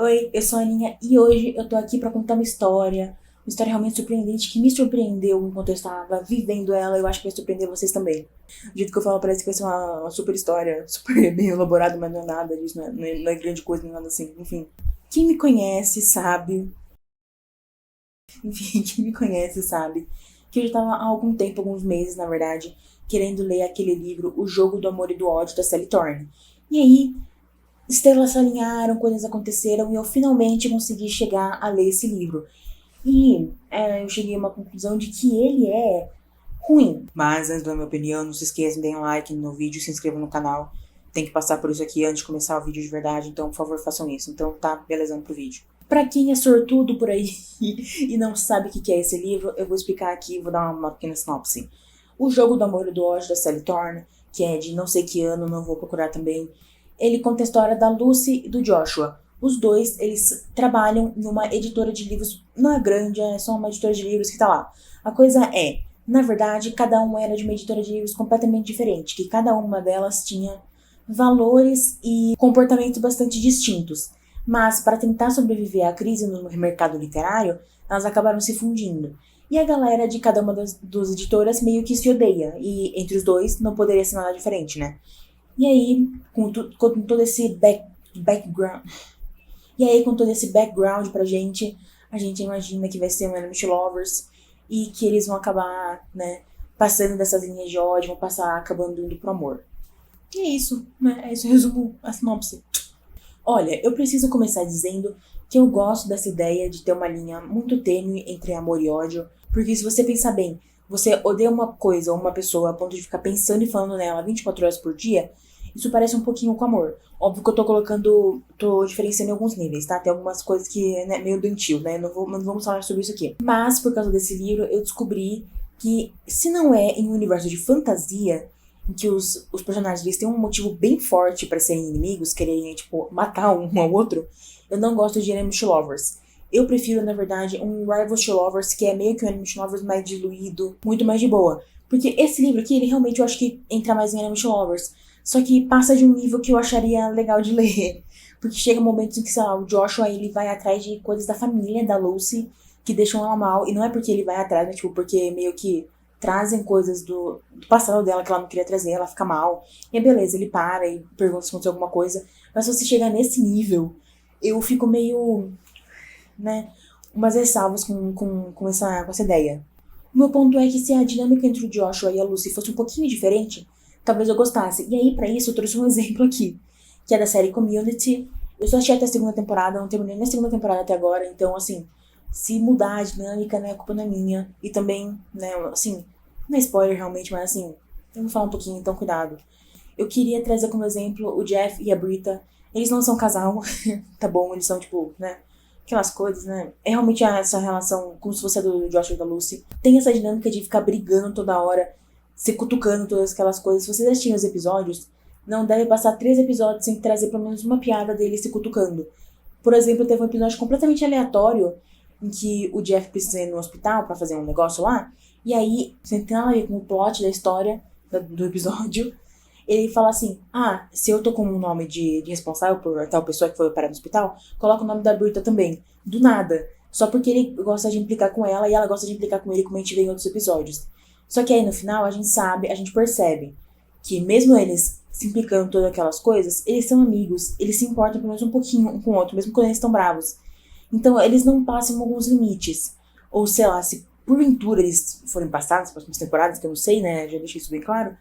Oi, eu sou a Aninha e hoje eu tô aqui pra contar uma história realmente surpreendente que me surpreendeu enquanto eu estava vivendo ela. Eu acho que vai surpreender vocês também. Do jeito que eu falo, parece que vai ser uma super história, super bem elaborada, mas não é nada disso, não é grande coisa, não é nada assim. Enfim, quem me conhece sabe, quem me conhece sabe que eu já tava há algum tempo, alguns meses na verdade, querendo ler aquele livro O Jogo do Amor e do Ódio da Sally Thorne. E aí, estrelas se alinharam, coisas aconteceram e eu finalmente consegui chegar a ler esse livro. E eu cheguei a uma conclusão de que ele é ruim. Mas antes da minha opinião, não se esqueçam, deem um like no vídeo, se inscrevam no canal. Tem que passar por isso aqui antes de começar o vídeo de verdade, então por favor façam isso. Então tá, belezando pro vídeo. Pra quem é sortudo por aí e não sabe o que é esse livro, eu vou explicar aqui, vou dar uma pequena sinopse. O Jogo do Amor e do Ódio da Sally Thorne, que é de não sei que ano, não vou procurar também, ele conta a história da Lucy e do Joshua. Os dois, eles trabalham numa editora de livros, não é grande, é só uma editora de livros que tá lá. A coisa é, na verdade, cada uma era de uma editora de livros completamente diferente, que cada uma delas tinha valores e comportamentos bastante distintos. Mas, para tentar sobreviver à crise no mercado literário, elas acabaram se fundindo. E a galera de cada uma das duas editoras meio que se odeia, e entre os dois não poderia ser nada diferente, né? E aí, com todo esse background. E aí, com todo esse background pra gente, a gente imagina que vai ser um Enemies to Lovers e que eles vão acabar, né, passando dessas linhas de ódio, vão passar acabando indo pro amor. E é isso, né? É isso, eu resumo a sinopse. Olha, eu preciso começar dizendo que eu gosto dessa ideia de ter uma linha muito tênue entre amor e ódio, porque se você pensar bem, você odeia uma coisa ou uma pessoa a ponto de ficar pensando e falando nela 24 horas por dia, isso parece um pouquinho com amor. Óbvio que eu tô diferenciando em alguns níveis, tá? Tem algumas coisas que é né, meio doentio, né? Não vamos falar sobre isso aqui. Mas, por causa desse livro, eu descobri que se não é em um universo de fantasia, em que os personagens eles têm um motivo bem forte pra serem inimigos, quererem, tipo, matar um ao outro, eu não gosto de Enemies to Lovers. Eu prefiro, na verdade, um Rivals to Lovers, que é meio que um Enemies to Lovers mais diluído, muito mais de boa. Porque esse livro aqui, ele realmente eu acho que entra mais em Enemies to Lovers. Só que passa de um nível que eu acharia legal de ler. Porque chega momentos em que, sei lá, o Joshua, ele vai atrás de coisas da família da Lucy, que deixam ela mal. E não é porque ele vai atrás, mas, tipo, porque meio que trazem coisas do passado dela que ela não queria trazer, ela fica mal. E aí, beleza, ele para e pergunta se aconteceu alguma coisa. Mas se você chegar nesse nível, eu fico meio, né, umas ressalvas com essa ideia. O meu ponto é que se a dinâmica entre o Joshua e a Lucy fosse um pouquinho diferente, talvez eu gostasse. E aí, pra isso, eu trouxe um exemplo aqui, que é da série Community. Eu só assisti até a segunda temporada, não terminei nem a segunda temporada até agora, então, assim, se mudar a dinâmica, né, a culpa não é minha. E também, né, assim, não é spoiler realmente, mas assim, eu vou falar um pouquinho, então cuidado. Eu queria trazer como exemplo o Jeff e a Brita. Eles não são casal, tá bom? Eles são, tipo, né, aquelas coisas, né? É realmente essa relação como se fosse a do Joshua e da Lucy. Tem essa dinâmica de ficar brigando toda hora, se cutucando todas aquelas coisas. Se vocês assistirem os episódios, não deve passar 3 episódios sem trazer pelo menos uma piada deles se cutucando. Por exemplo, teve um episódio completamente aleatório em que o Jeff precisa ir no hospital pra fazer um negócio lá. E aí, sentando ali com o plot da história do episódio, ele fala assim: ah, se eu tô com o nome de responsável por tal pessoa que foi operada no hospital, coloca o nome da Brita também. Do nada. Só porque ele gosta de implicar com ela e ela gosta de implicar com ele, como a gente vê em outros episódios. Só que aí no final a gente sabe, a gente percebe que mesmo eles se implicando em todas aquelas coisas, eles são amigos, eles se importam pelo menos um pouquinho um com o outro, mesmo quando eles estão bravos. Então eles não passam alguns limites. Ou sei lá, se porventura eles forem passados nas próximas temporadas, que eu não sei, né? Já deixei isso bem claro.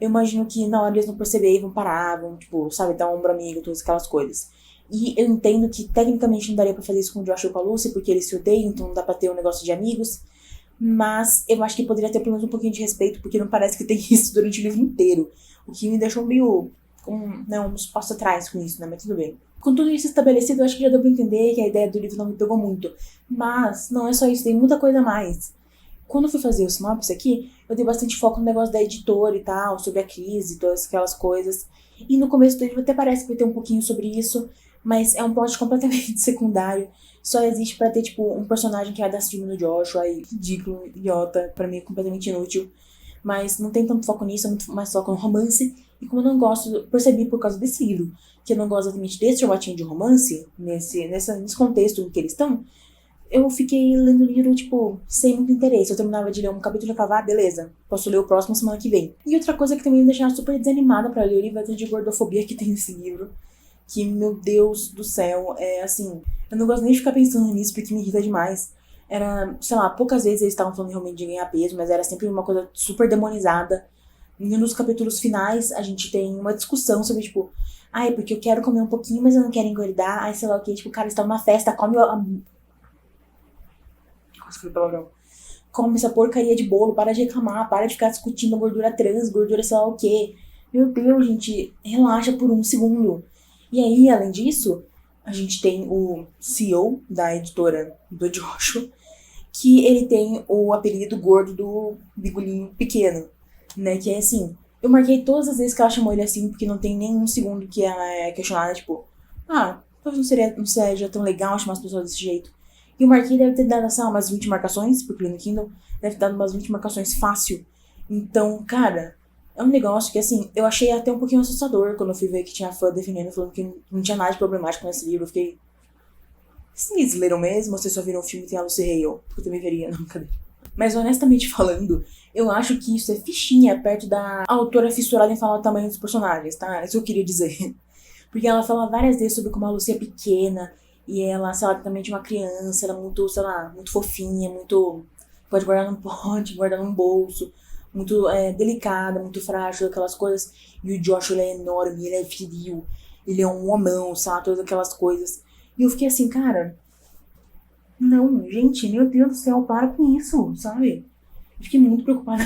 Eu imagino que na hora eles não perceberem, vão parar, vão, tipo, sabe, dar um ombro amigo, todas aquelas coisas. E eu entendo que tecnicamente não daria pra fazer isso com o Josh e com a Lucy, porque eles se odeiam, então não dá pra ter um negócio de amigos. Mas eu acho que poderia ter pelo menos um pouquinho de respeito, porque não parece que tem isso durante o livro inteiro. O que me deixou meio né, uns passos atrás com isso, né? Mas tudo bem. Com tudo isso estabelecido, eu acho que já deu pra entender que a ideia do livro não me pegou muito. Mas não é só isso, tem muita coisa a mais. Quando eu fui fazer o sinopse aqui, eu dei bastante foco no negócio da editora e tal, sobre a crise, todas aquelas coisas. E no começo do livro até parece que vai ter um pouquinho sobre isso, mas é um plot completamente secundário. Só existe pra ter, tipo, um personagem que vai dar ciúme no Joshua, e ridículo, idiota, pra mim é completamente inútil. Mas não tem tanto foco nisso, é muito mais foco no romance. E como eu não gosto, percebi por causa desse livro, que eu não gosto exatamente desse formatinho de romance, nesse contexto em que eles estão, eu fiquei lendo o livro, tipo, sem muito interesse. Eu terminava de ler um capítulo e falava, beleza, posso ler o próximo semana que vem. E outra coisa que também me deixava super desanimada pra ler o livro é a de gordofobia que tem nesse livro. Que, meu Deus do céu, é assim, eu não gosto nem de ficar pensando nisso porque me irrita demais. Era, sei lá, poucas vezes eles estavam falando realmente de ganhar peso, mas era sempre uma coisa super demonizada. E nos capítulos finais, a gente tem uma discussão sobre, tipo, ai, porque eu quero comer um pouquinho, mas eu não quero engordar. Ai, sei lá o que, tipo, o cara está numa festa, come come essa porcaria de bolo, para de reclamar, para de ficar discutindo gordura trans, gordura sei lá o que. Meu Deus, gente, relaxa por um segundo. E aí, além disso, a gente tem o CEO da editora do Joshua, que ele tem o apelido gordo do bigolinho pequeno, né? Que é assim, eu marquei todas as vezes que ela chamou ele assim, porque não tem nenhum segundo que ela é questionada, tipo, talvez não seja tão legal chamar as pessoas desse jeito. E o Marquinhos deve ter dado, assim, umas 20 marcações, porque no Kindle deve ter dado umas 20 marcações fácil. Então, cara, é um negócio que, assim, eu achei até um pouquinho assustador quando eu fui ver que tinha fã defendendo, falando que não tinha nada de problemático nesse livro. Eu fiquei, vocês leram mesmo ou vocês só viram o filme e tem a Lucy Hale? Porque eu também veria, não, cadê? Mas honestamente falando, eu acho que isso é fichinha perto da autora fissurada em falar o tamanho dos personagens, tá? Isso eu queria dizer. Porque ela fala várias vezes sobre como a Lucy é pequena, e ela, sei lá, também de uma criança, ela é muito, sei lá, muito fofinha, muito... Pode guardar num pote, guardar num bolso, muito delicada, muito frágil, aquelas coisas. E o Josh, ele é enorme, ele é viril, ele é um homão, sabe, todas aquelas coisas. E eu fiquei assim, cara... Não, gente, meu Deus do céu, para com isso, sabe? Eu fiquei muito preocupada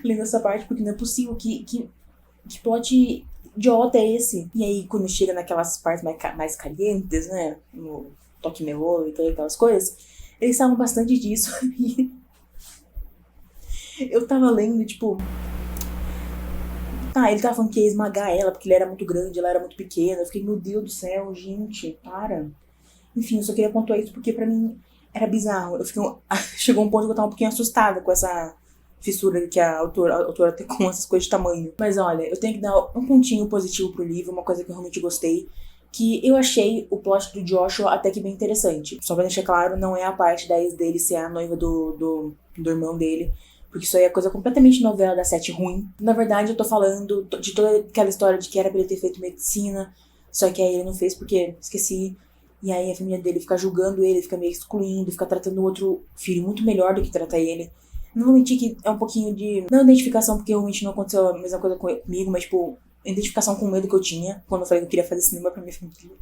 lendo essa parte, porque não é possível que plot idiota é esse. E aí, quando chega naquelas partes mais calientes, né? No toque melô e todas aquelas coisas, eles falam bastante disso. E eu tava lendo, tipo... Tá, ele tava falando que ia esmagar ela, porque ele era muito grande, ela era muito pequena. Eu fiquei, meu Deus do céu, gente, para. Enfim, eu só queria pontuar isso porque pra mim era bizarro. Eu fiquei, chegou um ponto que eu tava um pouquinho assustada com essa fissura que a autora tem com essas coisas de tamanho. Mas olha, eu tenho que dar um pontinho positivo pro livro, uma coisa que eu realmente gostei. Que eu achei o plot do Joshua até que bem interessante. Só pra deixar claro, não é a parte da ex dele ser a noiva do irmão dele. Porque isso aí é coisa completamente novela da sete ruim. Na verdade, eu tô falando de toda aquela história de que era pra ele ter feito medicina. Só que aí ele não fez porque esqueci. E aí a família dele fica julgando ele, fica meio excluindo, fica tratando o outro filho muito melhor do que trata ele. Não vou mentir que é um pouquinho de... Não identificação, porque realmente não aconteceu a mesma coisa comigo, mas tipo, identificação com o medo que eu tinha quando eu falei que eu queria fazer cinema pra minha família.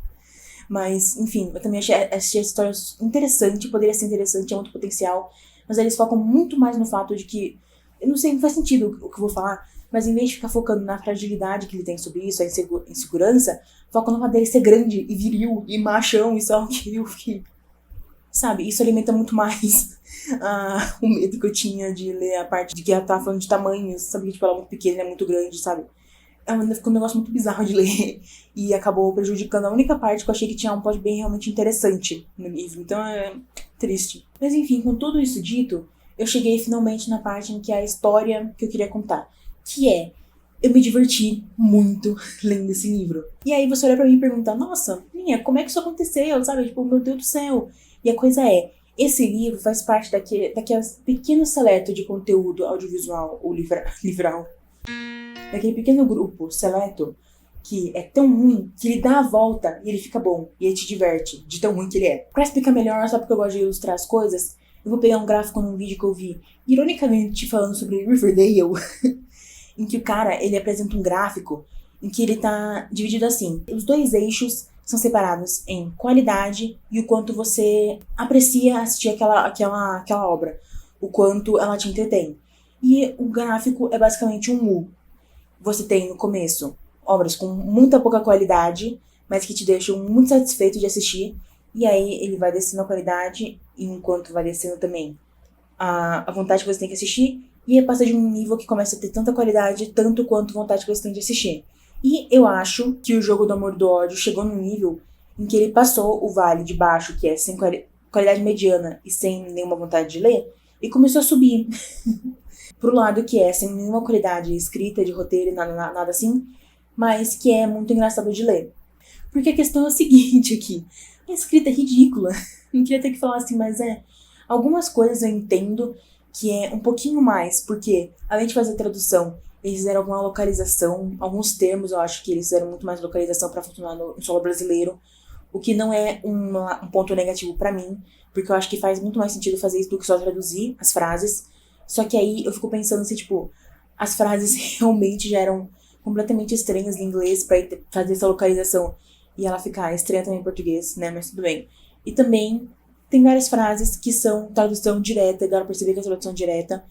Mas, enfim, eu também achei a história interessante, poderia ser interessante, tinha muito potencial. Mas eles focam muito mais no fato de que... Eu não sei, não faz sentido o que eu vou falar, mas em vez de ficar focando na fragilidade que ele tem sobre isso, a insegurança, foca no fato dele ser grande e viril e machão e só que eu fiquei... Sabe, isso alimenta muito mais o medo que eu tinha de ler a parte de que ela tava falando de tamanhos, sabe? Que tipo, ela é muito pequena, ela é muito grande, sabe? Ficou um negócio muito bizarro de ler e acabou prejudicando a única parte que eu achei que tinha um plot bem realmente interessante no livro. Então é triste. Mas enfim, com tudo isso dito, eu cheguei finalmente na parte em que é a história que eu queria contar. Que é, eu me diverti muito lendo esse livro. E aí você olha pra mim e pergunta, nossa, Minha, como é que isso aconteceu, sabe? Tipo, meu Deus do céu. E a coisa é, esse livro faz parte daqueles pequeno seleto de conteúdo audiovisual ou livral. Daquele pequeno grupo seleto que é tão ruim que ele dá a volta e ele fica bom. E ele te diverte, de tão ruim que ele é. Pra explicar melhor, só porque eu gosto de ilustrar as coisas, eu vou pegar um gráfico num vídeo que eu vi, ironicamente falando sobre Riverdale, em que o cara, ele apresenta um gráfico em que ele tá dividido assim. Os dois eixos são separados em qualidade e o quanto você aprecia assistir aquela obra. O quanto ela te entretém. E o gráfico é basicamente um U. Você tem no começo obras com muita pouca qualidade, mas que te deixam muito satisfeito de assistir. E aí ele vai descendo a qualidade, e enquanto vai descendo também a vontade que você tem que assistir. E aí passa de um nível que começa a ter tanta qualidade, tanto quanto vontade que você tem de assistir. E eu acho que o Jogo do Amor e do Ódio chegou num nível em que ele passou o vale de baixo, que é sem qualidade mediana e sem nenhuma vontade de ler, e começou a subir. Pro lado que é sem nenhuma qualidade escrita, de roteiro e nada assim, mas que é muito engraçado de ler. Porque a questão é a seguinte aqui, a escrita é ridícula. Não queria ter que falar assim, mas algumas coisas eu entendo que é um pouquinho mais, porque além de fazer tradução, eles fizeram alguma localização, alguns termos eu acho que eles fizeram muito mais localização para funcionar no solo brasileiro, o que não é um ponto negativo pra mim, porque eu acho que faz muito mais sentido fazer isso do que só traduzir as frases. Só que aí eu fico pensando se, tipo, as frases realmente já eram completamente estranhas em inglês pra fazer essa localização e ela ficar estranha também em português, né? Mas tudo bem. E também tem várias frases que são tradução direta, dá pra perceber que é tradução direta,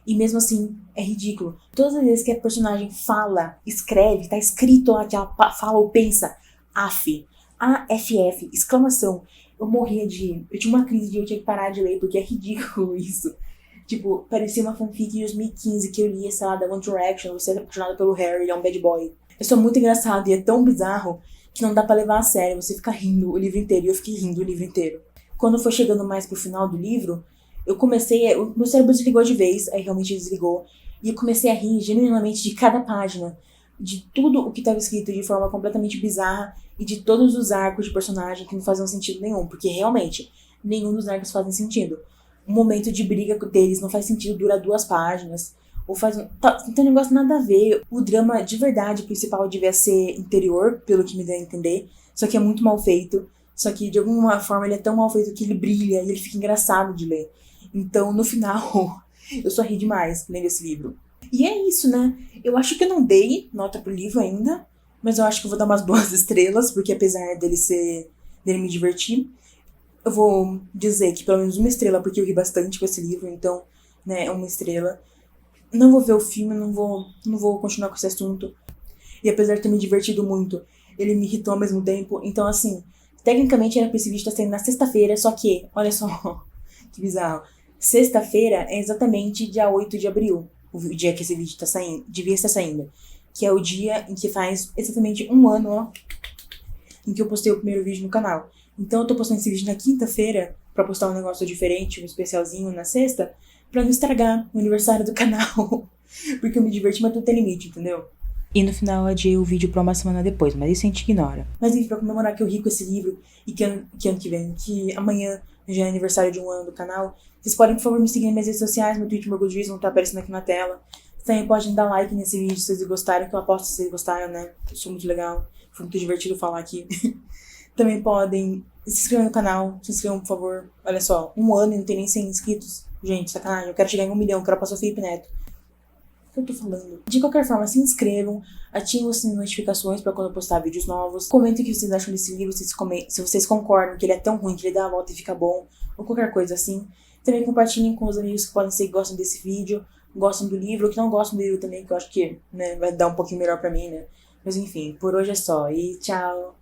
e mesmo assim é ridículo. Todas as vezes que a personagem fala, escreve, tá escrito lá que ela fala ou pensa, AF, AFF, exclamação. Eu morria eu tinha uma crise de eu tinha que parar de ler, porque é ridículo isso. Tipo, parecia uma fanfic de 2015 que eu lia, sei lá, da One Direction, você é apaixonado pelo Harry, ele é um bad boy. É só muito engraçado e é tão bizarro que não dá pra levar a sério, você fica rindo o livro inteiro, e eu fiquei rindo o livro inteiro. Quando foi chegando mais pro final do livro, o meu cérebro desligou de vez, aí realmente desligou, e eu comecei a rir genuinamente de cada página, de tudo o que estava escrito de forma completamente bizarra, e de todos os arcos de personagem que não faziam sentido nenhum, porque realmente, nenhum dos arcos fazem sentido. O momento de briga deles não faz sentido, dura 2 páginas, ou faz não tem um negócio nada a ver. O drama de verdade principal devia ser interior, pelo que me deu a entender, só que é muito mal feito, só que de alguma forma ele é tão mal feito que ele brilha e ele fica engraçado de ler. Então, no final, eu só ri demais lendo esse livro. E é isso, né? Eu acho que eu não dei nota pro livro ainda, mas eu acho que eu vou dar umas 2 estrelas, porque apesar dele me divertir, eu vou dizer que pelo menos 1 estrela, porque eu ri bastante com esse livro, então, né, 1 estrela. Não vou ver o filme, não vou continuar com esse assunto. E apesar de ter me divertido muito, ele me irritou ao mesmo tempo. Então, assim, tecnicamente era pra esse vídeo estar saindo na sexta-feira, só que, olha só, que bizarro. Sexta-feira é exatamente dia 8 de abril, o dia que esse vídeo tá saindo, devia estar saindo. Que é o dia em que faz exatamente 1 ano, ó, em que eu postei o primeiro vídeo no canal. Então eu tô postando esse vídeo na quinta-feira, pra postar um negócio diferente, um especialzinho na sexta, pra não estragar o aniversário do canal. Porque eu me diverti, mas tudo tem limite, entendeu? E no final eu adiei o vídeo pra uma semana depois, mas isso a gente ignora. Mas enfim, pra comemorar que eu ri com esse livro e que ano que vem, que amanhã já é aniversário de 1 ano do canal, vocês podem, por favor, me seguir nas minhas redes sociais, meu Twitter, meu Goodreads, vão estar aparecendo aqui na tela. Vocês também podem dar like nesse vídeo se vocês gostaram, que eu aposto que vocês gostaram, né? Isso é muito legal, foi muito divertido falar aqui. Também podem se inscrever no canal, se inscrevam, por favor. Olha só, 1 ano e não tem nem 100 inscritos. Gente, sacanagem, eu quero chegar em 1 milhão, eu quero passar o Felipe Neto. O que eu tô falando? De qualquer forma, se inscrevam, ativem as notificações pra quando eu postar vídeos novos. Comentem o que vocês acham desse livro, se vocês concordam que ele é tão ruim que ele dá a volta e fica bom, ou qualquer coisa assim. Também compartilhem com os amigos que podem ser que gostam desse vídeo, gostam do livro, ou que não gostam do livro também, que eu acho que, né, vai dar um pouquinho melhor pra mim, né. Mas enfim, por hoje é só, e tchau!